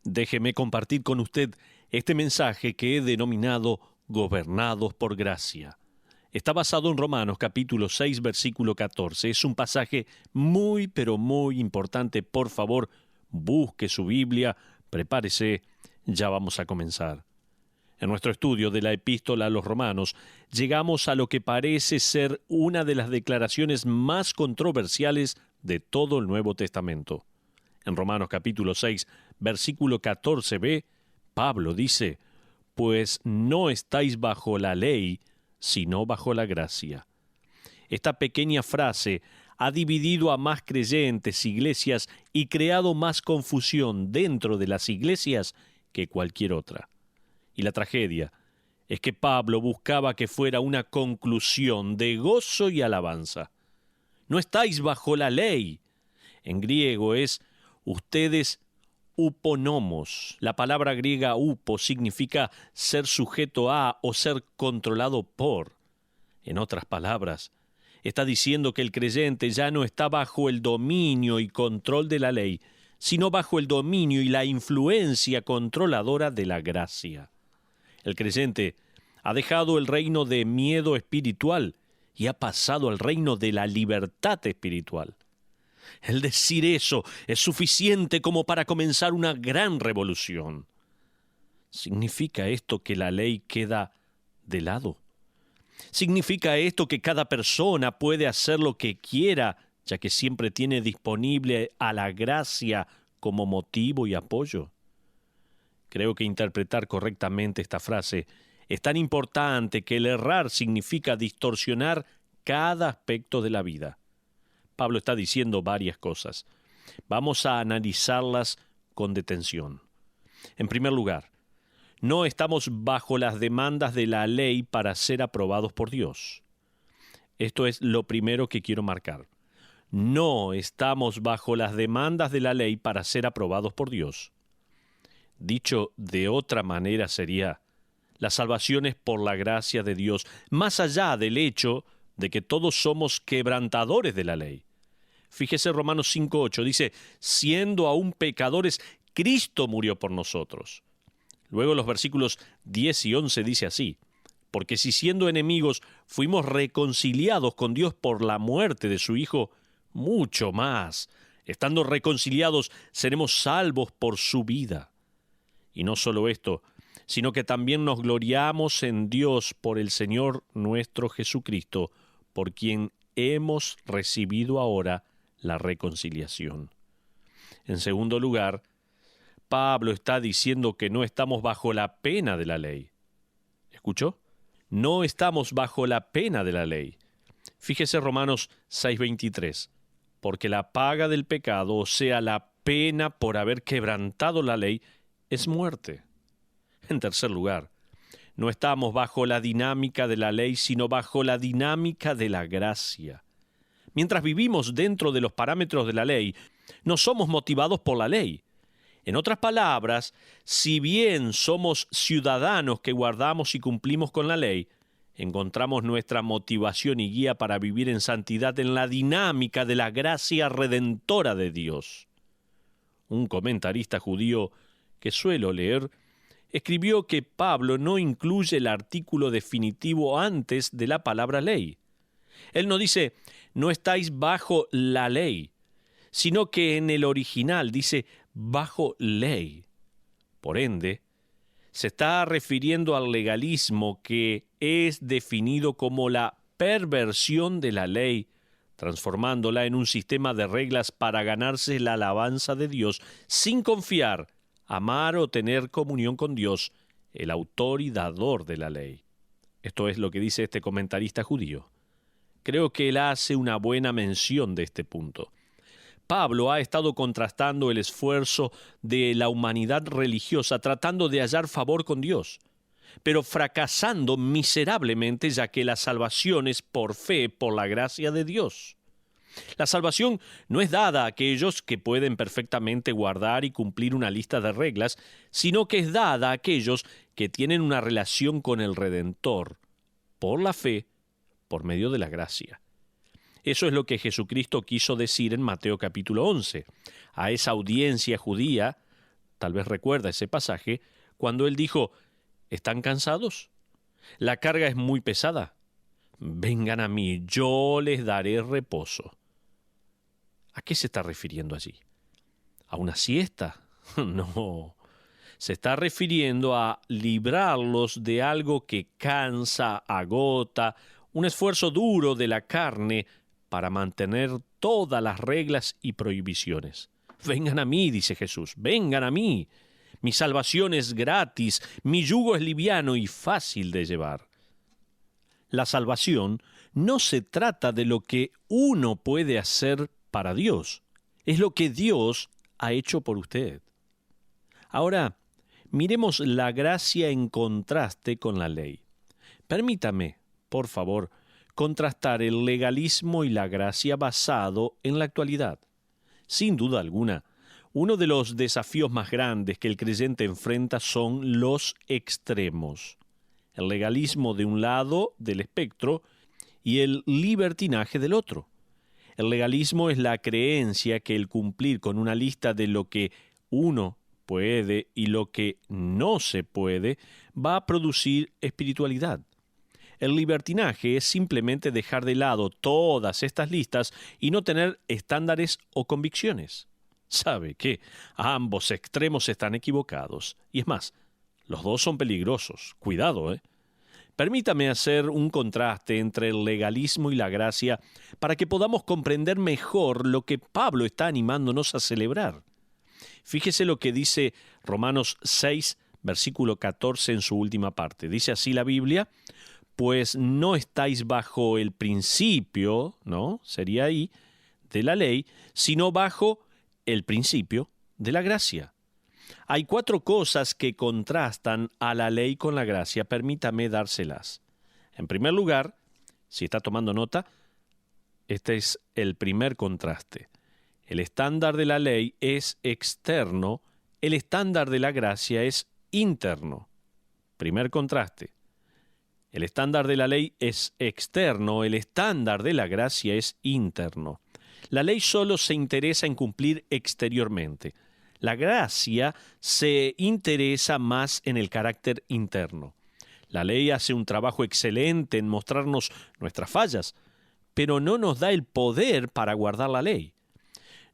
Déjeme compartir con usted este mensaje que he denominado Gobernados por Gracia. Está basado en Romanos capítulo 6, versículo 14. Es un pasaje muy, pero muy importante. Por favor, busque su Biblia, prepárese, ya vamos a comenzar. En nuestro estudio de la epístola a los Romanos, llegamos a lo que parece ser una de las declaraciones más controversiales de todo el Nuevo Testamento. En Romanos capítulo 6, versículo 14b, Pablo dice: «Pues no estáis bajo la ley, sino bajo la gracia». Esta pequeña frase ha dividido a más creyentes, iglesias, y creado más confusión dentro de las iglesias que cualquier otra. Y la tragedia es que Pablo buscaba que fuera una conclusión de gozo y alabanza. No estáis bajo la ley. En griego es ustedes uponomos. La palabra griega upo significa ser sujeto a o ser controlado por. En otras palabras, está diciendo que el creyente ya no está bajo el dominio y control de la ley, sino bajo el dominio y la influencia controladora de la gracia. El creyente ha dejado el reino de miedo espiritual y ha pasado al reino de la libertad espiritual. El decir eso es suficiente como para comenzar una gran revolución. ¿Significa esto que la ley queda de lado? ¿Significa esto que cada persona puede hacer lo que quiera, ya que siempre tiene disponible a la gracia como motivo y apoyo? Creo que interpretar correctamente esta frase es tan importante que el errar significa distorsionar cada aspecto de la vida. Pablo está diciendo varias cosas. Vamos a analizarlas con detención. En primer lugar, no estamos bajo las demandas de la ley para ser aprobados por Dios. Esto es lo primero que quiero marcar. No estamos bajo las demandas de la ley para ser aprobados por Dios. Dicho de otra manera sería, la salvación es por la gracia de Dios, más allá del hecho de que todos somos quebrantadores de la ley. Fíjese Romanos 5:8, dice, siendo aún pecadores, Cristo murió por nosotros. Luego los versículos 10 y 11 dice así, porque si siendo enemigos fuimos reconciliados con Dios por la muerte de su Hijo, mucho más, estando reconciliados, seremos salvos por su vida. Y no solo esto, sino que también nos gloriamos en Dios por el Señor nuestro Jesucristo, por quien hemos recibido ahora la reconciliación. En segundo lugar, Pablo está diciendo que no estamos bajo la pena de la ley. ¿Escuchó? No estamos bajo la pena de la ley. Fíjese Romanos 6:23. Porque la paga del pecado, o sea, la pena por haber quebrantado la ley, es muerte. En tercer lugar, no estamos bajo la dinámica de la ley, sino bajo la dinámica de la gracia. Mientras vivimos dentro de los parámetros de la ley, no somos motivados por la ley. En otras palabras, si bien somos ciudadanos que guardamos y cumplimos con la ley, encontramos nuestra motivación y guía para vivir en santidad en la dinámica de la gracia redentora de Dios. Un comentarista judío que suelo leer, escribió que Pablo no incluye el artículo definitivo antes de la palabra ley. Él no dice, no estáis bajo la ley, sino que en el original dice, bajo ley. Por ende, se está refiriendo al legalismo que es definido como la perversión de la ley, transformándola en un sistema de reglas para ganarse la alabanza de Dios sin confiar, amar o tener comunión con Dios, el autor y dador de la ley. Esto es lo que dice este comentarista judío. Creo que él hace una buena mención de este punto. Pablo ha estado contrastando el esfuerzo de la humanidad religiosa tratando de hallar favor con Dios, pero fracasando miserablemente ya que la salvación es por fe, por la gracia de Dios. La salvación no es dada a aquellos que pueden perfectamente guardar y cumplir una lista de reglas, sino que es dada a aquellos que tienen una relación con el Redentor, por la fe, por medio de la gracia. Eso es lo que Jesucristo quiso decir en Mateo capítulo 11. A esa audiencia judía, tal vez recuerda ese pasaje, cuando él dijo, ¿están cansados? ¿La carga es muy pesada? Vengan a mí, yo les daré reposo. ¿A qué se está refiriendo allí? ¿A una siesta? No. Se está refiriendo a librarlos de algo que cansa, agota, un esfuerzo duro de la carne para mantener todas las reglas y prohibiciones. Vengan a mí, dice Jesús, vengan a mí. Mi salvación es gratis, mi yugo es liviano y fácil de llevar. La salvación no se trata de lo que uno puede hacer para Dios, es lo que Dios ha hecho por usted. Ahora, miremos la gracia en contraste con la ley. Permítame, por favor, contrastar el legalismo y la gracia basado en la actualidad. Sin duda alguna, uno de los desafíos más grandes que el creyente enfrenta son los extremos. El legalismo de un lado del espectro y el libertinaje del otro. El legalismo es la creencia que el cumplir con una lista de lo que uno puede y lo que no se puede va a producir espiritualidad. El libertinaje es simplemente dejar de lado todas estas listas y no tener estándares o convicciones. ¿Sabe qué? Ambos extremos están equivocados. Y es más, los dos son peligrosos. Cuidado, ¿eh? Permítame hacer un contraste entre el legalismo y la gracia para que podamos comprender mejor lo que Pablo está animándonos a celebrar. Fíjese lo que dice Romanos 6, versículo 14 en su última parte. Dice así la Biblia, pues no estáis bajo el principio, ¿no? Sería ahí, de la ley, sino bajo el principio de la gracia. Hay 4 cosas que contrastan a la ley con la gracia. Permítame dárselas. En primer lugar, si está tomando nota, este es el primer contraste. El estándar de la ley es externo, el estándar de la gracia es interno. Primer contraste. El estándar de la ley es externo, el estándar de la gracia es interno. La ley solo se interesa en cumplir exteriormente. La gracia se interesa más en el carácter interno. La ley hace un trabajo excelente en mostrarnos nuestras fallas, pero no nos da el poder para guardar la ley.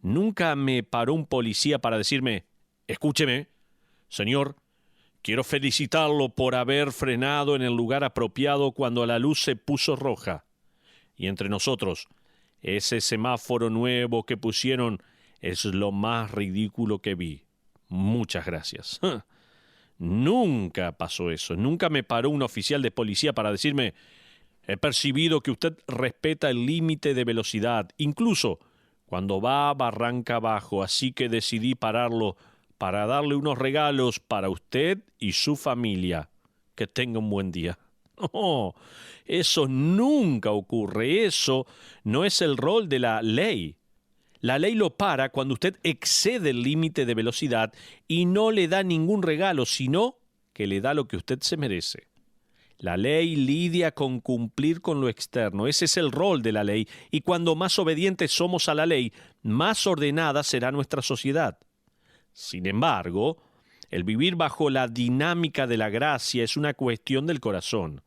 Nunca me paró un policía para decirme, escúcheme, señor, quiero felicitarlo por haber frenado en el lugar apropiado cuando la luz se puso roja. Y entre nosotros, ese semáforo nuevo que pusieron es lo más ridículo que vi. Muchas gracias. Nunca pasó eso. Nunca me paró un oficial de policía para decirme, he percibido que usted respeta el límite de velocidad, incluso cuando va barranca abajo, así que decidí pararlo para darle unos regalos para usted y su familia. Que tenga un buen día. Oh, eso nunca ocurre. Eso no es el rol de la ley. La ley lo para cuando usted excede el límite de velocidad y no le da ningún regalo, sino que le da lo que usted se merece. La ley lidia con cumplir con lo externo. Ese es el rol de la ley. Y cuando más obedientes somos a la ley, más ordenada será nuestra sociedad. Sin embargo, el vivir bajo la dinámica de la gracia es una cuestión del corazón.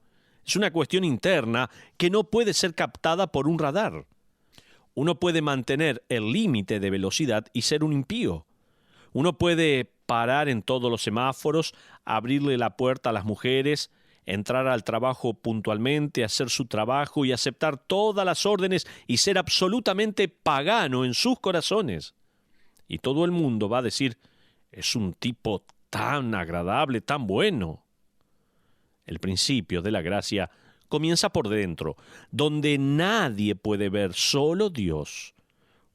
Es una cuestión interna que no puede ser captada por un radar. Uno puede mantener el límite de velocidad y ser un impío. Uno puede parar en todos los semáforos, abrirle la puerta a las mujeres, entrar al trabajo puntualmente, hacer su trabajo y aceptar todas las órdenes y ser absolutamente pagano en sus corazones. Y todo el mundo va a decir, es un tipo tan agradable, tan bueno. El principio de la gracia comienza por dentro, donde nadie puede ver, solo Dios.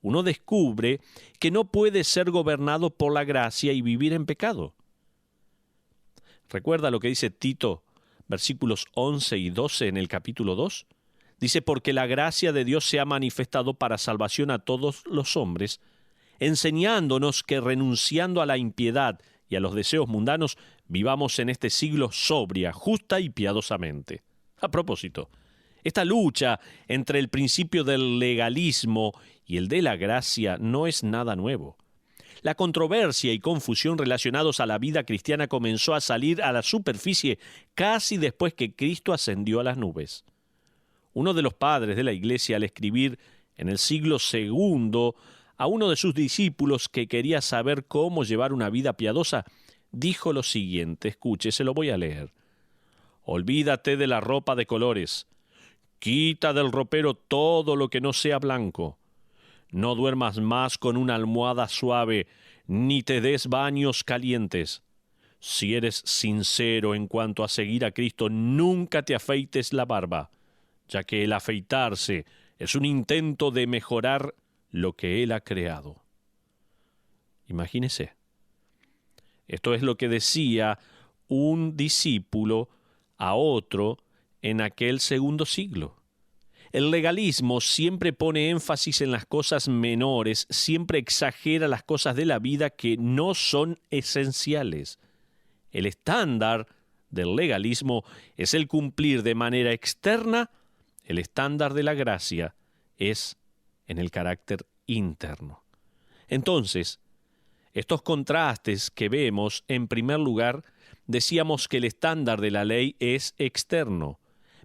Uno descubre que no puede ser gobernado por la gracia y vivir en pecado. ¿Recuerda lo que dice Tito, versículos 11 y 12 en el capítulo 2? Dice, porque la gracia de Dios se ha manifestado para salvación a todos los hombres, enseñándonos que renunciando a la impiedad y a los deseos mundanos, vivamos en este siglo sobria, justa y piadosamente. A propósito, esta lucha entre el principio del legalismo y el de la gracia no es nada nuevo. La controversia y confusión relacionados a la vida cristiana comenzó a salir a la superficie casi después que Cristo ascendió a las nubes. Uno de los padres de la Iglesia, al escribir en el siglo II a uno de sus discípulos que quería saber cómo llevar una vida piadosa, dijo lo siguiente, escuche, se lo voy a leer. Olvídate de la ropa de colores. Quita del ropero todo lo que no sea blanco. No duermas más con una almohada suave, ni te des baños calientes. Si eres sincero en cuanto a seguir a Cristo, nunca te afeites la barba, ya que el afeitarse es un intento de mejorar lo que Él ha creado. Imagínese. Esto es lo que decía un discípulo a otro en aquel segundo siglo. El legalismo siempre pone énfasis en las cosas menores, siempre exagera las cosas de la vida que no son esenciales. El estándar del legalismo es el cumplir de manera externa, el estándar de la gracia es en el carácter interno. Entonces, estos contrastes que vemos, en primer lugar, decíamos que el estándar de la ley es externo,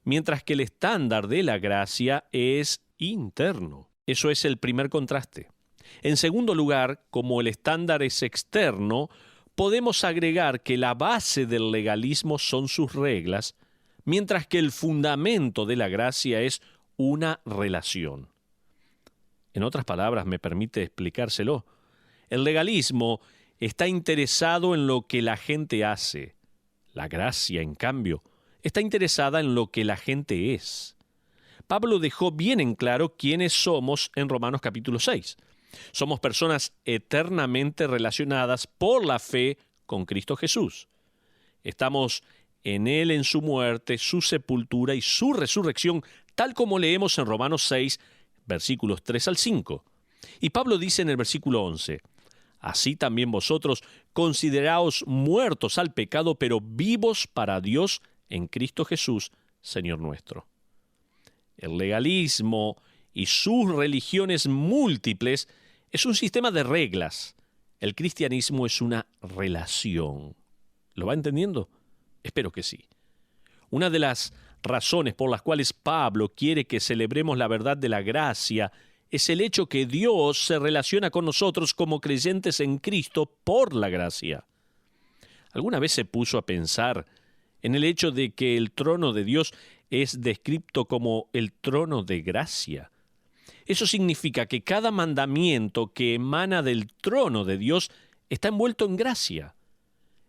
mientras que el estándar de la gracia es interno. Eso es el primer contraste. En segundo lugar, como el estándar es externo, podemos agregar que la base del legalismo son sus reglas, mientras que el fundamento de la gracia es una relación. En otras palabras, me permite explicárselo. El legalismo está interesado en lo que la gente hace. La gracia, en cambio, está interesada en lo que la gente es. Pablo dejó bien en claro quiénes somos en Romanos capítulo 6. Somos personas eternamente relacionadas por la fe con Cristo Jesús. Estamos en Él en su muerte, su sepultura y su resurrección, tal como leemos en Romanos 6, versículos 3 al 5. Y Pablo dice en el versículo 11, así también vosotros consideraos muertos al pecado, pero vivos para Dios en Cristo Jesús, Señor nuestro. El legalismo y sus religiones múltiples es un sistema de reglas. El cristianismo es una relación. ¿Lo va entendiendo? Espero que sí. Una de las razones por las cuales Pablo quiere que celebremos la verdad de la gracia es el hecho que Dios se relaciona con nosotros como creyentes en Cristo por la gracia. ¿Alguna vez se puso a pensar en el hecho de que el trono de Dios es descrito como el trono de gracia? Eso significa que cada mandamiento que emana del trono de Dios está envuelto en gracia.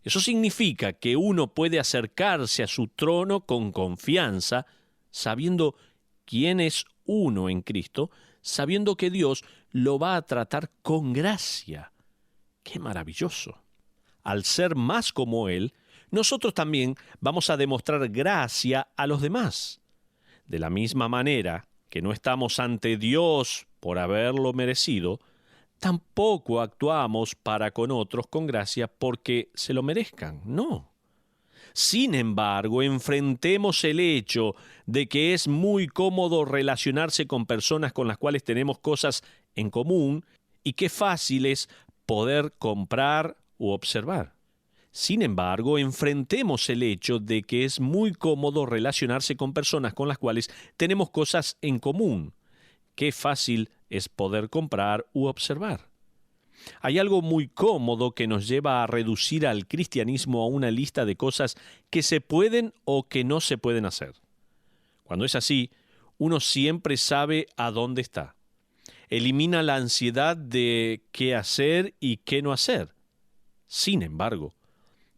Eso significa que uno puede acercarse a su trono con confianza, sabiendo quién es uno en Cristo, sabiendo que Dios lo va a tratar con gracia. ¡Qué maravilloso! Al ser más como Él, nosotros también vamos a demostrar gracia a los demás. De la misma manera que no estamos ante Dios por haberlo merecido, tampoco actuamos para con otros con gracia porque se lo merezcan, no. Sin embargo, enfrentemos el hecho de que es muy cómodo relacionarse con personas con las cuales tenemos cosas en común y qué fácil es poder comprar u observar. Sin embargo, enfrentemos el hecho de que es muy cómodo relacionarse con personas con las cuales tenemos cosas en común. Qué fácil es poder comprar u observar. Hay algo muy cómodo que nos lleva a reducir al cristianismo a una lista de cosas que se pueden o que no se pueden hacer. Cuando es así, uno siempre sabe a dónde está. Elimina la ansiedad de qué hacer y qué no hacer. Sin embargo,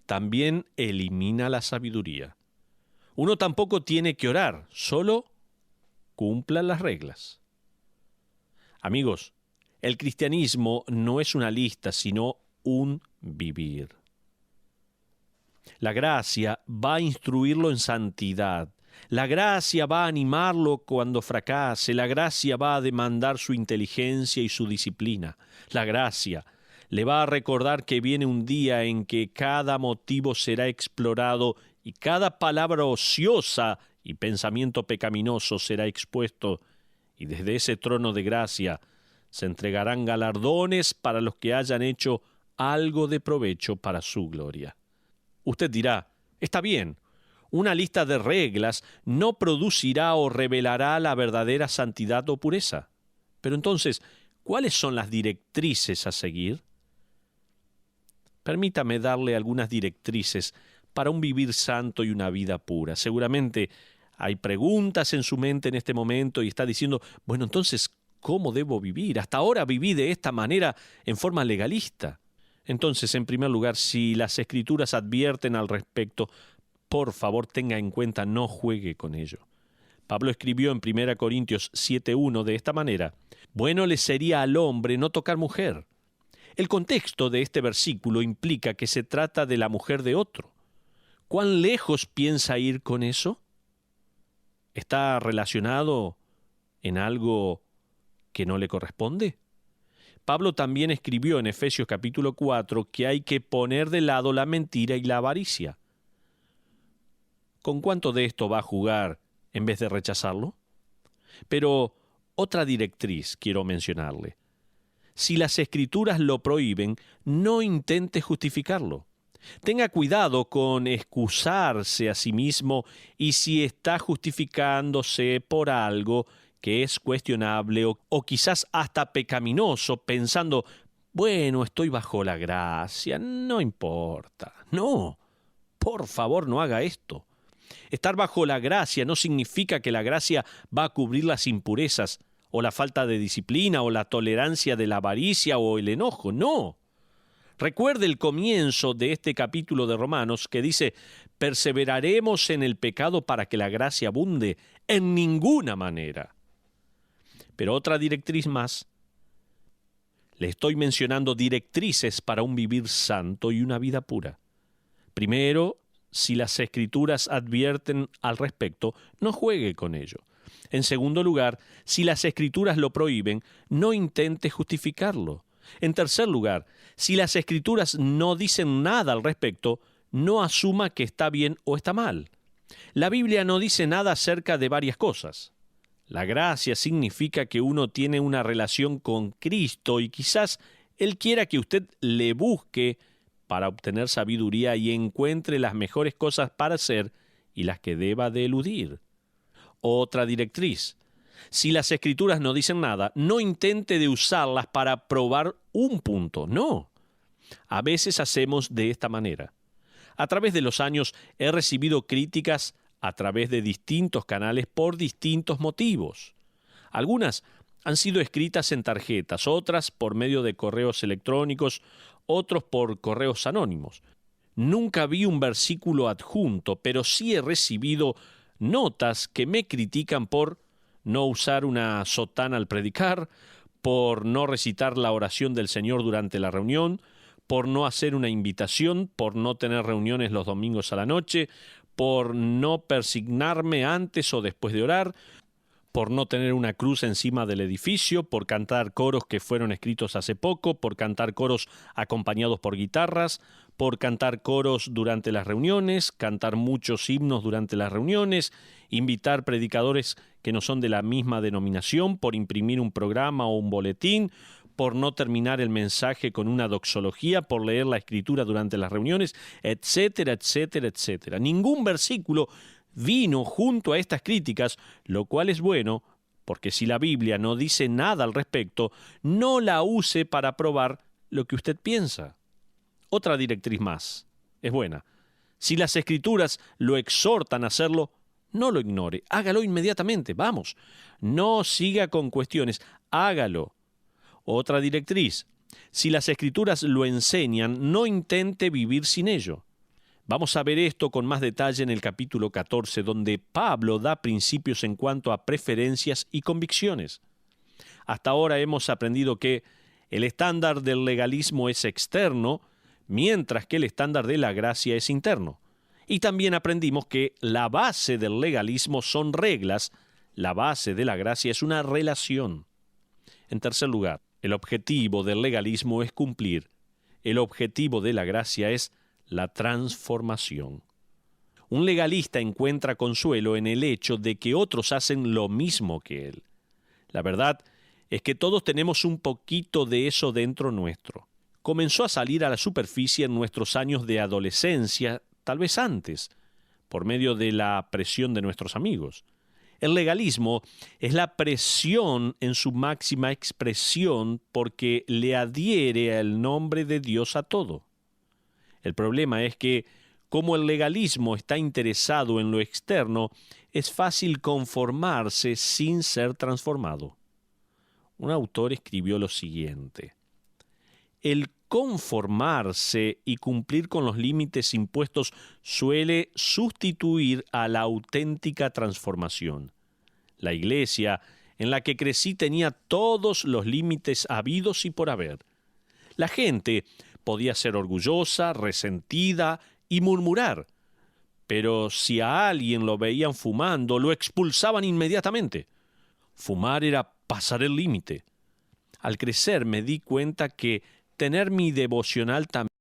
también elimina la sabiduría. Uno tampoco tiene que orar, solo cumpla las reglas. Amigos, el cristianismo no es una lista, sino un vivir. La gracia va a instruirlo en santidad. La gracia va a animarlo cuando fracase. La gracia va a demandar su inteligencia y su disciplina. La gracia le va a recordar que viene un día en que cada motivo será explorado y cada palabra ociosa y pensamiento pecaminoso será expuesto, y desde ese trono de gracia Se entregarán galardones para los que hayan hecho algo de provecho para su gloria. Usted dirá, está bien, una lista de reglas no producirá o revelará la verdadera santidad o pureza. Pero entonces, ¿cuáles son las directrices a seguir? Permítame darle algunas directrices para un vivir santo y una vida pura. Seguramente hay preguntas en su mente en este momento y está diciendo, bueno, entonces, ¿cómo debo vivir? Hasta ahora viví de esta manera en forma legalista. Entonces, en primer lugar, si las Escrituras advierten al respecto, por favor tenga en cuenta, no juegue con ello. Pablo escribió en 1 Corintios 7:1 de esta manera, bueno le sería al hombre no tocar mujer. El contexto de este versículo implica que se trata de la mujer de otro. ¿Cuán lejos piensa ir con eso? ¿Está relacionado en algo que no le corresponde? Pablo también escribió en Efesios capítulo 4 que hay que poner de lado la mentira y la avaricia. ¿Con cuánto de esto va a jugar en vez de rechazarlo? Pero otra directriz quiero mencionarle. Si las Escrituras lo prohíben, no intente justificarlo. Tenga cuidado con excusarse a sí mismo y si está justificándose por algo que es cuestionable o quizás hasta pecaminoso, pensando, bueno, estoy bajo la gracia, no importa. No, por favor, no haga esto. Estar bajo la gracia no significa que la gracia va a cubrir las impurezas o la falta de disciplina o la tolerancia de la avaricia o el enojo, no. Recuerde el comienzo de este capítulo de Romanos que dice, perseveraremos en el pecado para que la gracia abunde, en ninguna manera. Pero otra directriz más, le estoy mencionando directrices para un vivir santo y una vida pura. Primero, si las Escrituras advierten al respecto, no juegue con ello. En segundo lugar, si las Escrituras lo prohíben, no intente justificarlo. En tercer lugar, si las Escrituras no dicen nada al respecto, no asuma que está bien o está mal. La Biblia no dice nada acerca de varias cosas. La gracia significa que uno tiene una relación con Cristo y quizás Él quiera que usted le busque para obtener sabiduría y encuentre las mejores cosas para hacer y las que deba de eludir. Otra directriz. Si las Escrituras no dicen nada, no intente de usarlas para probar un punto, no. A veces hacemos de esta manera. A través de los años he recibido críticas a través de distintos canales por distintos motivos. Algunas han sido escritas en tarjetas, otras por medio de correos electrónicos, otros por correos anónimos. Nunca vi un versículo adjunto, pero sí he recibido notas que me critican por no usar una sotana al predicar, por no recitar la oración del Señor durante la reunión, por no hacer una invitación, por no tener reuniones los domingos a la noche, por no persignarme antes o después de orar, por no tener una cruz encima del edificio, por cantar coros que fueron escritos hace poco, por cantar coros acompañados por guitarras, por cantar coros durante las reuniones, cantar muchos himnos durante las reuniones, invitar predicadores que no son de la misma denominación, por imprimir un programa o un boletín, por no terminar el mensaje con una doxología, por leer la Escritura durante las reuniones, etcétera, etcétera, etcétera. Ningún versículo vino junto a estas críticas, lo cual es bueno, porque si la Biblia no dice nada al respecto, no la use para probar lo que usted piensa. Otra directriz más, es buena. Si las Escrituras lo exhortan a hacerlo, no lo ignore, hágalo inmediatamente, vamos. No siga con cuestiones, hágalo. Otra directriz, si las Escrituras lo enseñan, no intente vivir sin ello. Vamos a ver esto con más detalle en el capítulo 14, donde Pablo da principios en cuanto a preferencias y convicciones. Hasta ahora hemos aprendido que el estándar del legalismo es externo, mientras que el estándar de la gracia es interno. Y también aprendimos que la base del legalismo son reglas, la base de la gracia es una relación. En tercer lugar, el objetivo del legalismo es cumplir. El objetivo de la gracia es la transformación. Un legalista encuentra consuelo en el hecho de que otros hacen lo mismo que él. La verdad es que todos tenemos un poquito de eso dentro nuestro. Comenzó a salir a la superficie en nuestros años de adolescencia, tal vez antes, por medio de la presión de nuestros amigos. El legalismo es la presión en su máxima expresión porque le adhiere el nombre de Dios a todo. El problema es que, como el legalismo está interesado en lo externo, es fácil conformarse sin ser transformado. Un autor escribió lo siguiente: el conformarse y cumplir con los límites impuestos suele sustituir a la auténtica transformación. La iglesia en la que crecí tenía todos los límites habidos y por haber. La gente podía ser orgullosa, resentida y murmurar, pero si a alguien lo veían fumando, lo expulsaban inmediatamente. Fumar era pasar el límite. Al crecer me di cuenta que tener mi devocional también